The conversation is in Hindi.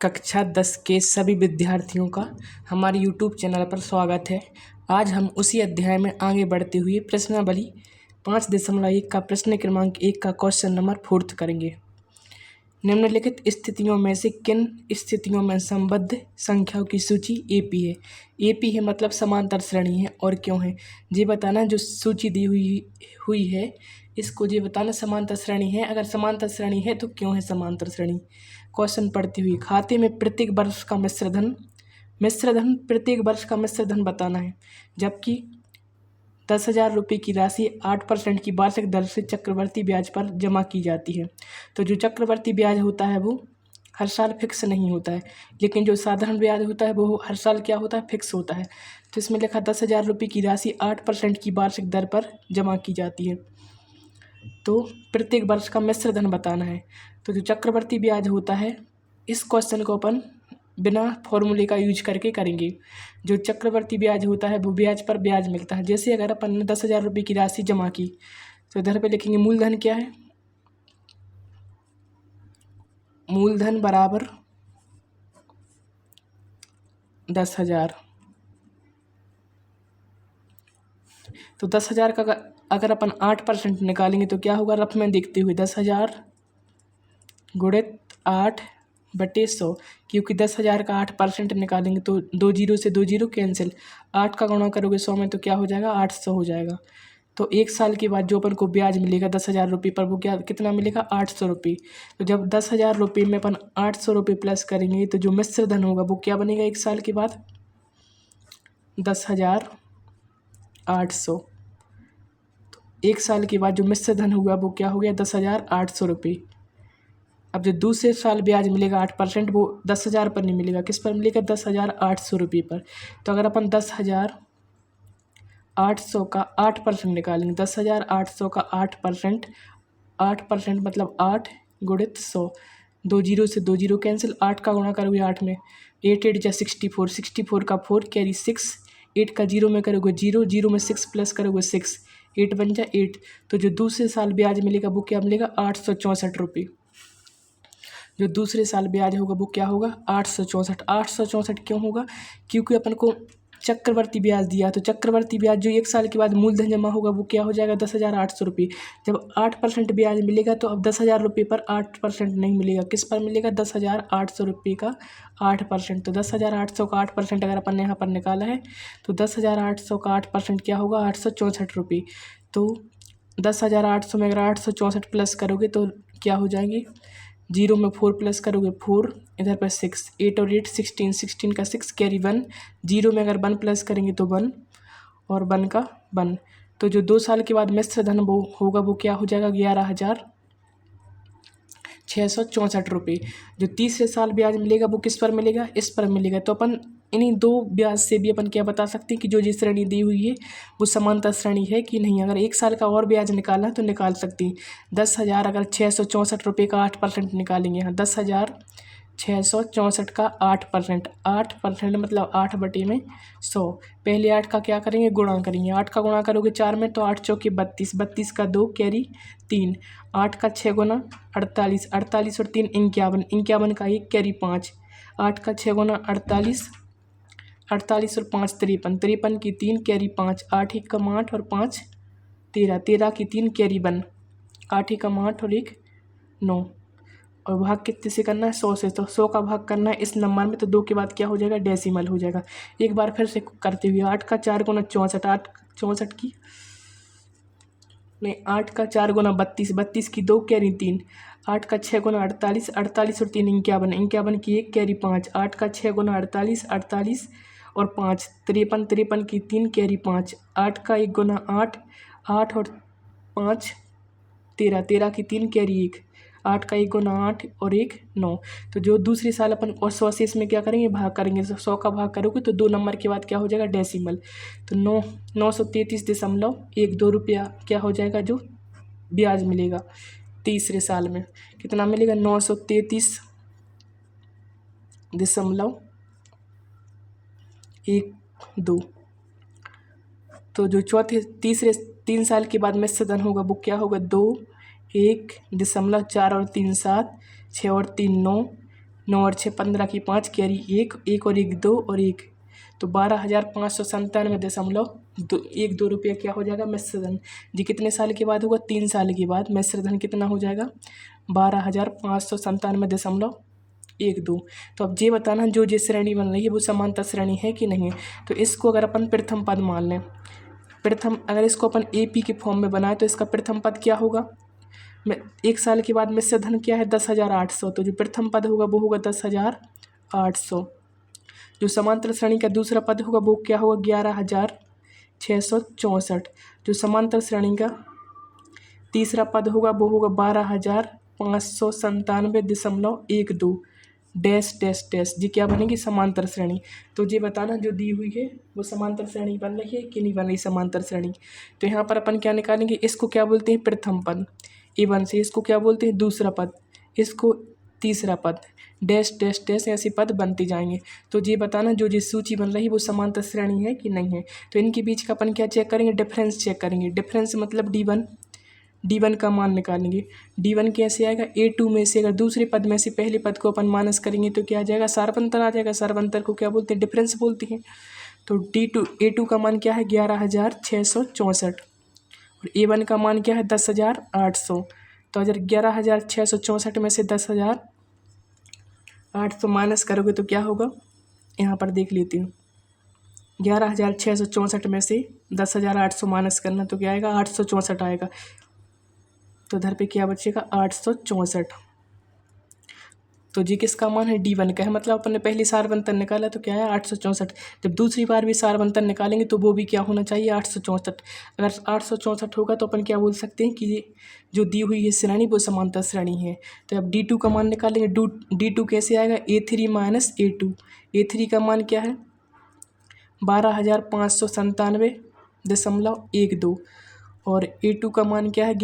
कक्षा 10 के सभी विद्यार्थियों का हमारे यूट्यूब चैनल पर स्वागत है। आज हम उसी अध्याय में आगे बढ़ते हुए प्रश्नावली 5.1 का प्रश्न क्रमांक 1 का क्वेश्चन नंबर 4 करेंगे। निम्नलिखित स्थितियों में से किन स्थितियों में संबद्ध संख्याओं की सूची एपी है। एपी है मतलब समांतर श्रेणी है और क्यों है ये बताना। जो सूची दी हुई है इसको ये बताना समांतर श्रेणी है। अगर समांतर श्रेणी है तो क्यों है समांतर श्रेणी। क्वेश्चन पढ़ते हुए खाते में प्रत्येक वर्ष का मिश्रधन प्रत्येक वर्ष का मिश्रधन बताना है। जबकि 10,000 रुपये की राशि 8% की वार्षिक दर से चक्रवर्ती ब्याज पर जमा की जाती है। तो जो चक्रवर्ती ब्याज होता है वो हर साल फिक्स नहीं होता है, लेकिन जो साधारण ब्याज होता है वो हर साल क्या होता है, फिक्स होता है। तो इसमें लिखा 10,000 रुपये की राशि 8% की वार्षिक दर पर जमा की जाती है। तो प्रत्येक वर्ष का मिश्रधन बताना है। तो जो चक्रवर्ती ब्याज होता है इस क्वेश्चन को अपन बिना फॉर्मूले का यूज करके करेंगे। जो चक्रवर्ती ब्याज होता है वो ब्याज पर ब्याज मिलता है। जैसे अगर अपन ने 10,000 रुपये की राशि जमा की तो इधर पे लिखेंगे मूलधन क्या है, मूलधन बराबर 10,000। तो 10,000 का अगर अपन 8% निकालेंगे तो क्या होगा, रफ में देखते हुए 10,000 गुणित 8/100, क्योंकि 10,000 का 8% निकालेंगे तो 2 जीरो से 2 जीरो कैंसिल, 8 का गुणा करोगे 100 में तो क्या हो जाएगा, 800 हो जाएगा। तो 1 साल के बाद जो अपन को ब्याज मिलेगा 10,000 रुपये पर वो क्या कितना मिलेगा, 800 रुपये। तो जब 10,000 रुपये में अपन 800 रुपये प्लस करेंगे तो जो मिश्रधन होगा वो क्या बनेगा 1 साल के बाद, 10,800। तो 1 साल के बाद जो मिश्रधन हुआ वो क्या हो गया, 10,800 रुपये। अब जो दूसरे साल ब्याज मिलेगा 8% वो 10,000 पर नहीं मिलेगा, किस पर मिलेगा, 10,800 रुपये पर। तो अगर अपन 10,800 का 8% निकालेंगे, 10,800 का 8% मतलब 8 गुणित 100, 2 जीरो से 2 जीरो कैंसिल, 8 का गुणा करोगे 8 में, 8 8 जा 64, 64 का 4 कैरी 6, 8 का जीरो में करोगे 0, 0 में 6 प्लस करोगे 6, 8 बन जा 8। तो जो दूसरे साल ब्याज मिलेगा वो क्या मिलेगा, 864 रुपये। जो दूसरे साल ब्याज होगा वो क्या होगा, 864। 864 क्यों होगा, क्योंकि अपन को चक्रवर्ती ब्याज दिया। तो चक्रवर्ती ब्याज जो 1 साल के बाद मूलधन जमा होगा वो क्या हो जाएगा, 10,800 रुपये। जब 8% ब्याज मिलेगा तो अब 10,000 रुपये पर 8% नहीं मिलेगा, किस पर मिलेगा, 10,800 रुपये का 8%। तो 10,800 का 8% अगर अपन ने यहाँ पर निकाला है तो 10,800 का 8% क्या होगा, 864 रुपये। तो 10,800 में अगर 864 प्लस करोगे तो क्या हो जाएंगे, 0 में 4 प्लस करोगे 4, इधर पर 6, 8 और 8 16, 16 का 6 कैरी 1, 0 में अगर 1 प्लस करेंगे तो 1 और 1 का 1। तो जो 2 साल के बाद मिश्रधन वो होगा वो क्या हो जाएगा, 11,664 रुपये। जो तीसरे साल ब्याज मिलेगा वो किस पर मिलेगा, इस पर मिलेगा। तो अपन इन्हीं 2 ब्याज से भी अपन क्या बता सकते हैं कि जो जिस श्रेणी दी हुई है वो समांतर श्रेणी है कि नहीं। अगर 1 साल का और ब्याज निकालना तो निकाल सकते हैं। 10,000 अगर 664 रुपये का 8% निकालेंगे, यहाँ 10,664 का 8% मतलब 8/100। पहले 8 का क्या करेंगे, गुणा करेंगे। 8 का गुणा करोगे 4 में तो 8 चौके 32, 32 का 2 कैरी 3, 8 का 6 गुना 48, 48 और 3 51, 51 का 1 कैरी 5, 8 का 6 गुना 48, 48 और 5 53, 53 की 3 कैरी 5, 8 1 का 8 और 5 13, 13 की 3 कैरी 1, 8 1 का 8 और 1 9। और भाग कितने से करना है, 100 से। तो 100 का भाग करना है इस नंबर में तो 2 के बाद क्या हो जाएगा, डेसिमल हो जाएगा। एक बार फिर से करते हुए 8 का 4 गुना 64, 8 64 की नहीं 8 का 4 गुना 32, 32 की 2 कैरी 3, 8 का 6 गुना 48, 48 और 3 51, 51 की 1 कैरी 5, 8 का 6 गुना 48, 48 और 5 53, 53 की 3 कैरी 5, 8 का 1 गुना 8, 8 और 5 13, 13 की 3 कैरी 1, 8 का 1 गुना 8 और 1 9। तो जो दूसरे साल अपन और 100 से इसमें क्या करेंगे, भाग करेंगे। 100 का भाग करोगे तो 2 नंबर के बाद क्या हो जाएगा, डेसिमल। तो 933.12 रुपया क्या हो जाएगा, जो ब्याज मिलेगा तीसरे साल में कितना मिलेगा, 933.12। तो जो चौथे तीसरे 3 साल के बाद मिश्रधन होगा वो क्या होगा, 2 1.4 और 3 7, 6 और 3 9, 9 और 6 15 की 5 कैरी 1 और 1 2 और 1, तो 12,597.12 रुपये क्या हो जाएगा मिश्र धन। जी कितने साल के बाद होगा? 3 साल के बाद मिश्र धन कितना हो जाएगा? 12,597.12। तो अब ये बताना जो जिस श्रेणी बन रही है वो समांतर श्रेणी है कि नहीं है। तो इसको अगर अपन प्रथम पद मान लें, प्रथम अगर इसको अपन AP के फॉर्म में बनाए तो इसका प्रथम पद क्या होगा? 1 साल के बाद मिश्र धन क्या है? 10,800। तो जो प्रथम पद होगा वो होगा 10,800। जो समांतर श्रेणी का दूसरा पद होगा वो क्या होगा? 11,664। जो समांतर श्रेणी का तीसरा पद होगा वो होगा 12,597.12 डैश डैश डैश। जी क्या बनेगी? समांतर श्रेणी। तो ये बताना जो दी हुई है वो समांतर श्रेणी बन रही है कि नहीं बन रही समांतर श्रेणी। तो यहाँ पर अपन क्या निकालेंगे? इसको क्या बोलते हैं? प्रथम पद A1 से। इसको क्या बोलते हैं? दूसरा पद। इसको तीसरा पद। डैश डैश डैश ऐसे पद बनते जाएंगे। तो ये बताना जो जिस सूची बन रही है वो समांतर श्रेणी है कि नहीं है। तो इनके बीच का अपन क्या चेक करेंगे? डिफरेंस चेक करेंगे। डिफरेंस मतलब D1 का मान निकालेंगे। D1 कैसे आएगा? A2 में से अगर दूसरे पद में से पहले पद को अपन माइनस करेंगे तो क्या आ जाएगा? सार्वंतर आ जाएगा। सार्वंतर को क्या बोलते हैं? डिफरेंस बोलते हैं। तो A2 का मान क्या है? 11,664 और A1 का मान क्या है? 10,800। तो अगर 11,664 में से 10,800 माइनस करोगे तो क्या होगा? यहाँ पर देख लेती हूँ। 11,664 में से 10,800 माइनस करना तो क्या आएगा? 864 आएगा। तो इधर पे क्या बचेगा? 864। तो जी किसका मान है? D1 का है। मतलब अपन ने पहले सार्वंतर निकाला तो क्या है? 864। जब दूसरी बार भी सार्वंतर निकालेंगे तो वो भी क्या होना चाहिए? 864। अगर 864 होगा तो अपन क्या बोल सकते हैं कि जो दी हुई है श्रेणी वो समांतर श्रेणी है। तो अब D2 का मान निकालेंगे। D2 कैसे आएगा? A3 minus A2। A3 का मान क्या है? 12,597.12 और A2 का मान क्या है?